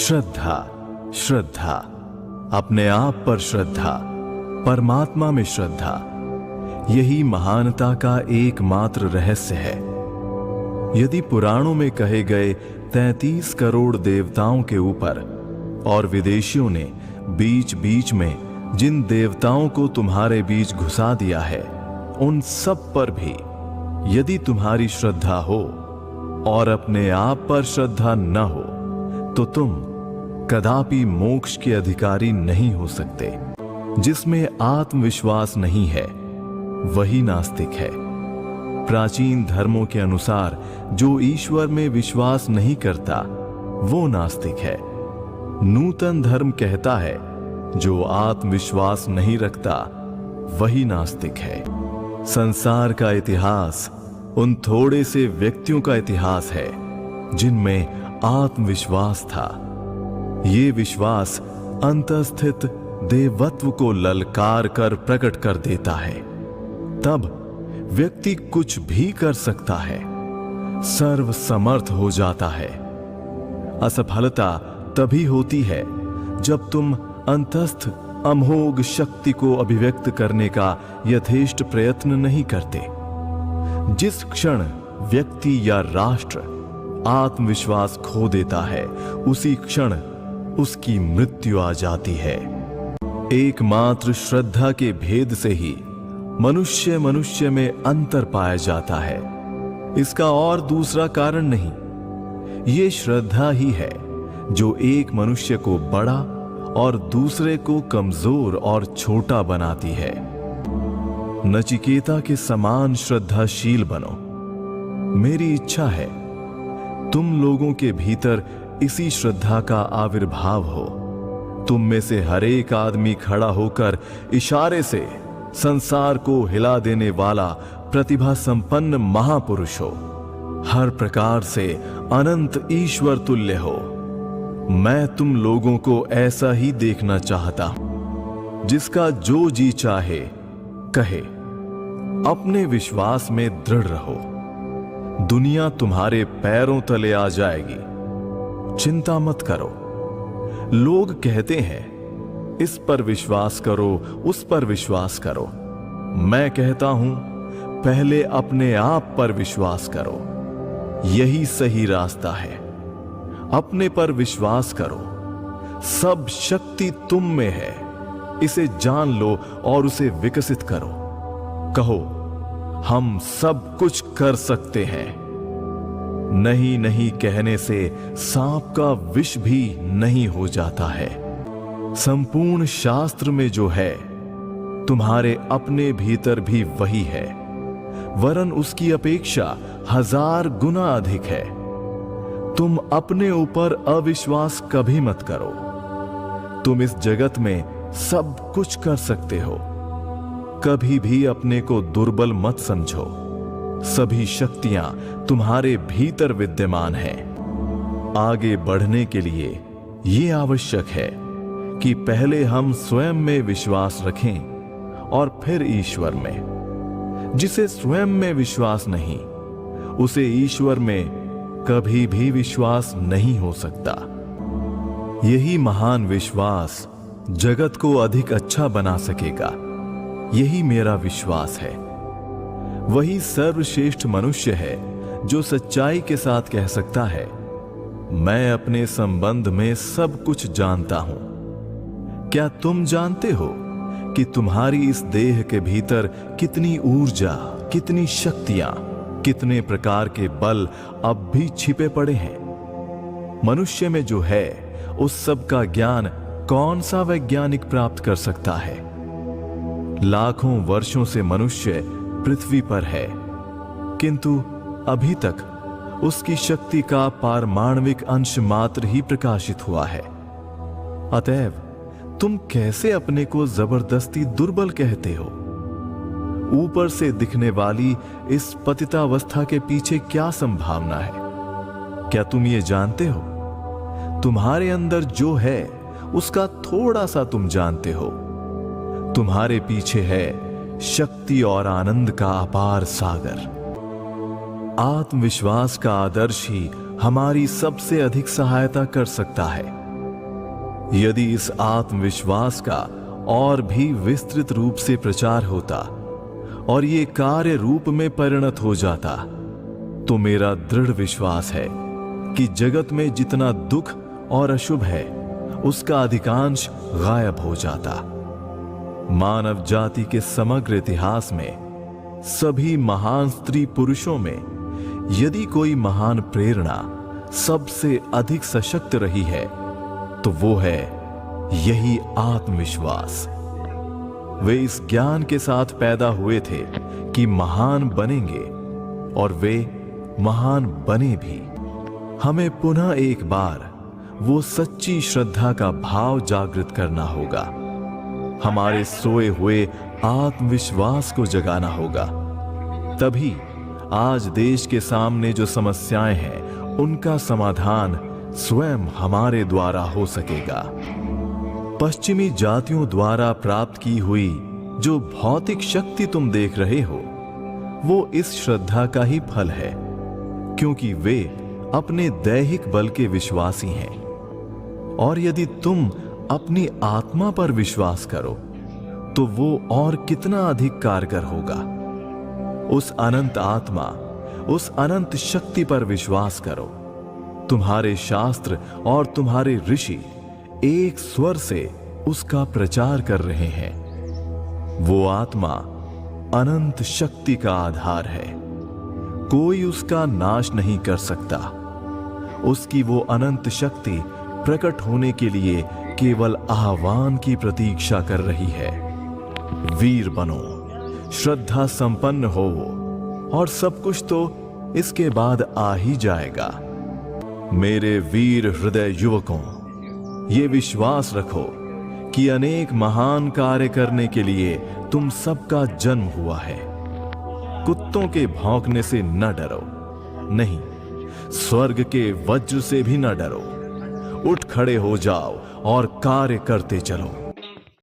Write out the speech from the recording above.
श्रद्धा, श्रद्धा, अपने आप पर श्रद्धा, परमात्मा में श्रद्धा, यही महानता का एकमात्र रहस्य है। यदि पुराणों में कहे गए 33 करोड़ देवताओं के ऊपर और विदेशियों ने बीच बीच में जिन देवताओं को तुम्हारे बीच घुसा दिया है, उन सब पर भी यदि तुम्हारी श्रद्धा हो और अपने आप पर श्रद्धा न हो, तो तुम कदापि मोक्ष के अधिकारी नहीं हो सकते। जिसमें आत्मविश्वास नहीं है वही नास्तिक है। प्राचीन धर्मों के अनुसार जो ईश्वर में विश्वास नहीं करता वो नास्तिक है। नूतन धर्म कहता है जो आत्मविश्वास नहीं रखता वही नास्तिक है। संसार का इतिहास उन थोड़े से व्यक्तियों का इतिहास है जिनमें आत्मविश्वास था। ये विश्वास अंतस्थित देवत्व को ललकार कर प्रकट कर देता है। तब व्यक्ति कुछ भी कर सकता है, सर्वसमर्थ हो जाता है। असफलता तभी होती है जब तुम अंतस्थ अमोघ शक्ति को अभिव्यक्त करने का यथेष्ट प्रयत्न नहीं करते। जिस क्षण व्यक्ति या राष्ट्र आत्मविश्वास खो देता है, उसी क्षण उसकी मृत्यु आ जाती है। एकमात्र श्रद्धा के भेद से ही मनुष्य मनुष्य में अंतर पाया जाता है। इसका और दूसरा कारण नहीं। ये श्रद्धा ही है जो एक मनुष्य को बड़ा और दूसरे को कमजोर और छोटा बनाती है। नचिकेता के समान श्रद्धाशील बनो। मेरी इच्छा है तुम लोगों के भीतर इसी श्रद्धा का आविर्भाव हो। तुम में से हर एक आदमी खड़ा होकर इशारे से संसार को हिला देने वाला प्रतिभा संपन्न महापुरुष हो। हर प्रकार से अनंत ईश्वर तुल्य हो। मैं तुम लोगों को ऐसा ही देखना चाहता हूं। जिसका जो जी चाहे कहे। अपने विश्वास में दृढ़ रहो। दुनिया तुम्हारे पैरों तले आ जाएगी। चिंता मत करो। लोग कहते हैं इस पर विश्वास करो, उस पर विश्वास करो। मैं कहता हूं पहले अपने आप पर विश्वास करो। यही सही रास्ता है। अपने पर विश्वास करो। सब शक्ति तुम में है। इसे जान लो और उसे विकसित करो। कहो हम सब कुछ कर सकते हैं। नहीं नहीं कहने से सांप का विष भी नहीं हो जाता है। संपूर्ण शास्त्र में जो है तुम्हारे अपने भीतर भी वही है, वरन उसकी अपेक्षा 1000 गुना अधिक है। तुम अपने ऊपर अविश्वास कभी मत करो। तुम इस जगत में सब कुछ कर सकते हो। कभी भी अपने को दुर्बल मत समझो। सभी शक्तियां तुम्हारे भीतर विद्यमान हैं। आगे बढ़ने के लिए यह आवश्यक है कि पहले हम स्वयं में विश्वास रखें और फिर ईश्वर में। जिसे स्वयं में विश्वास नहीं, उसे ईश्वर में कभी भी विश्वास नहीं हो सकता। यही महान विश्वास जगत को अधिक अच्छा बना सकेगा। यही मेरा विश्वास है। वही सर्वश्रेष्ठ मनुष्य है जो सच्चाई के साथ कह सकता है मैं अपने संबंध में सब कुछ जानता हूं। क्या तुम जानते हो कि तुम्हारी इस देह के भीतर कितनी ऊर्जा, कितनी शक्तियां, कितने प्रकार के बल अब भी छिपे पड़े हैं? मनुष्य में जो है उस सब का ज्ञान कौन सा वैज्ञानिक प्राप्त कर सकता है? लाखों वर्षों से मनुष्य पृथ्वी पर है, किंतु अभी तक उसकी शक्ति का पारमाणविक अंश मात्र ही प्रकाशित हुआ है। अतएव तुम कैसे अपने को जबरदस्ती दुर्बल कहते हो? ऊपर से दिखने वाली इस पतितावस्था के पीछे क्या संभावना है? क्या तुम ये जानते हो? तुम्हारे अंदर जो है उसका थोड़ा सा तुम जानते हो। तुम्हारे पीछे है शक्ति और आनंद का अपार सागर। आत्मविश्वास का आदर्श ही हमारी सबसे अधिक सहायता कर सकता है। यदि इस आत्मविश्वास का और भी विस्तृत रूप से प्रचार होता और ये कार्य रूप में परिणत हो जाता, तो मेरा दृढ़ विश्वास है कि जगत में जितना दुख और अशुभ है उसका अधिकांश गायब हो जाता। मानव जाति के समग्र इतिहास में सभी महान स्त्री पुरुषों में यदि कोई महान प्रेरणा सबसे अधिक सशक्त रही है तो वो है यही आत्मविश्वास। वे इस ज्ञान के साथ पैदा हुए थे कि महान बनेंगे और वे महान बने भी। हमें पुनः एक बार वो सच्ची श्रद्धा का भाव जागृत करना होगा, हमारे सोए हुए आत्मविश्वास को जगाना होगा। तभी आज देश के सामने जो समस्याएं हैं उनका समाधान स्वयं हमारे द्वारा हो सकेगा। पश्चिमी जातियों द्वारा प्राप्त की हुई जो भौतिक शक्ति तुम देख रहे हो वो इस श्रद्धा का ही फल है, क्योंकि वे अपने दैहिक बल के विश्वासी हैं। और यदि तुम अपनी आत्मा पर विश्वास करो तो वो और कितना अधिक कारगर होगा। उस अनंत आत्मा, उस अनंत शक्ति पर विश्वास करो। तुम्हारे शास्त्र और तुम्हारे ऋषि एक स्वर से उसका प्रचार कर रहे हैं। वो आत्मा अनंत शक्ति का आधार है, कोई उसका नाश नहीं कर सकता। उसकी वो अनंत शक्ति प्रकट होने के लिए केवल आह्वान की प्रतीक्षा कर रही है। वीर बनो, श्रद्धा संपन्न हो और सब कुछ तो इसके बाद आ ही जाएगा। मेरे वीर हृदय युवकों, ये विश्वास रखो कि अनेक महान कार्य करने के लिए तुम सबका जन्म हुआ है। कुत्तों के भौंकने से न डरो, नहीं, स्वर्ग के वज्र से भी न डरो। उठ खड़े हो जाओ और कार्य करते चलो।